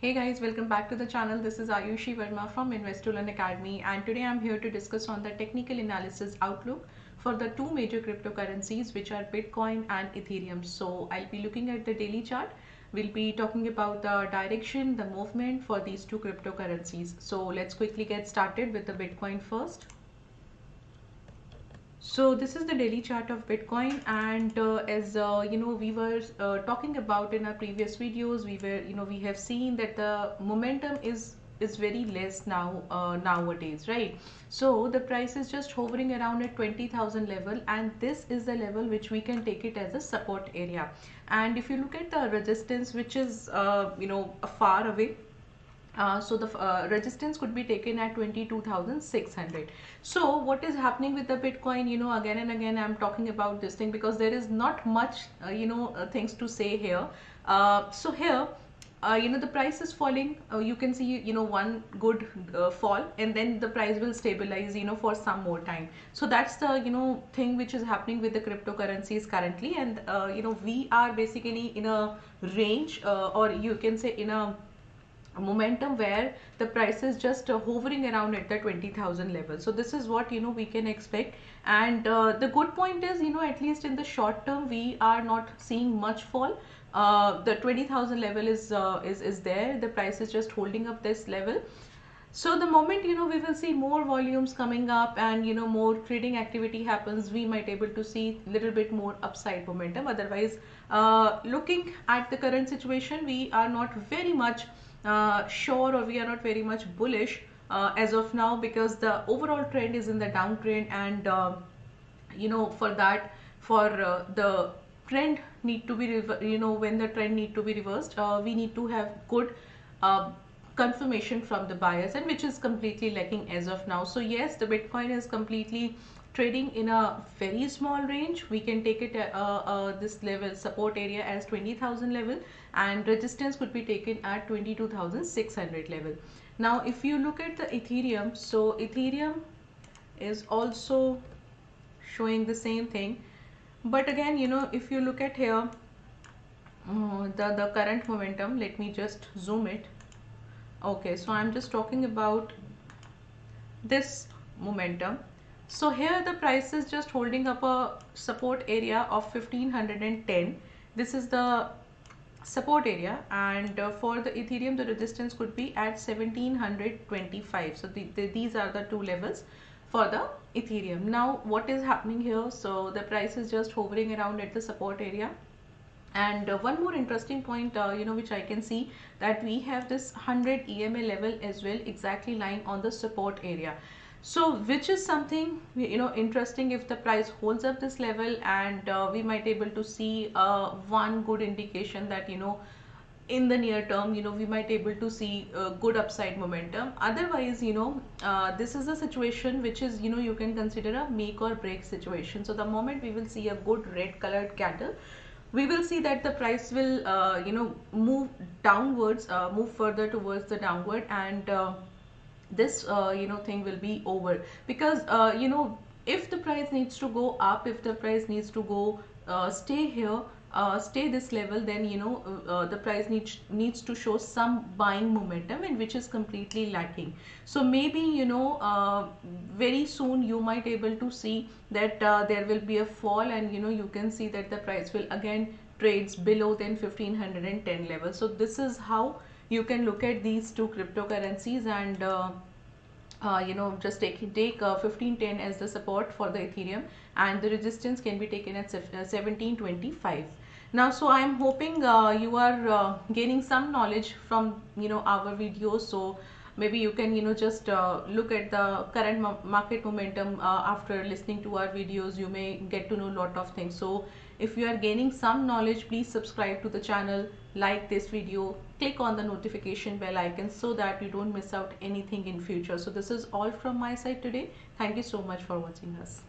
Hey guys, welcome back to the channel. This is Ayushi Verma from Investolearn Academy, and today I'm here to discuss on the technical analysis outlook for the two major cryptocurrencies, which are Bitcoin and Ethereum. So I'll be looking at the daily chart. We'll be talking about the direction, the movement for these two cryptocurrencies. So let's quickly get started with the Bitcoin first. So this is the daily chart of Bitcoin, and as we were talking about in our previous videos, we have seen that the momentum is very less now nowadays, right? So the price is just hovering around at 20,000 level, and this is the level which we can take it as a support area. And if you look at the resistance, which is far away, so the resistance could be taken at 22,600. So what is happening with the Bitcoin, again and again I'm talking about this thing because there is not much things to say here. So here the price is falling. You can see one good fall, and then the price will stabilize for some more time. So that's the thing which is happening with the cryptocurrencies currently. And we are basically in a range, or you can say in a momentum where the price is just hovering around at the 20,000 level. So this is what we can expect. And the good point is, at least in the short term we are not seeing much fall. The 20,000 level is there. The price is just holding up this level. So the moment we will see more volumes coming up and more trading activity happens, we might able to see little bit more upside momentum. Otherwise, looking at the current situation, we are not very much sure, or we are not very much bullish as of now, because the overall trend is in the downtrend. And for the trend need to be when the trend need to be reversed, we need to have good confirmation from the buyers, and which is completely lacking as of now. So yes, the Bitcoin is completely trading in a very small range. We can take it this level support area as 20,000 level, and resistance could be taken at 22,600 level. Now if you look at the Ethereum, so Ethereum is also showing the same thing. But again, if you look at here, the current momentum, let me just zoom it. Okay, so I'm just talking about this momentum. So here the price is just holding up a support area of 1510. This is the support area, and for the Ethereum the resistance could be at 1725. So these are the two levels for the Ethereum. Now what is happening here? So the price is just hovering around at the support area. And one more interesting point which I can see, that we have this 100 EMA level as well, exactly lying on the support area. So which is something interesting. If the price holds up this level, and we might able to see one good indication that in the near term we might able to see good upside momentum. Otherwise this is a situation which is you can consider a make or break situation. So the moment we will see a good red colored candle, we will see that the price will move downwards, move further towards the downward, and this thing will be over. Because if the price needs to go up, if the price needs to go stay here, stay this level, then the price needs to show some buying momentum, and which is completely lacking. So maybe very soon you might able to see that there will be a fall, and you can see that the price will again trades below than 1510 level. So this is how you can look at these two cryptocurrencies. And just take 1510 as the support for the Ethereum, and the resistance can be taken at 1725. Now, so I am hoping you are gaining some knowledge from our videos. So maybe you can just look at the current market momentum after listening to our videos. You may get to know a lot of things. So if you are gaining some knowledge, please subscribe to the channel, like this video, click on the notification bell icon, so that you don't miss out anything in future. So this is all from my side today. Thank you so much for watching us.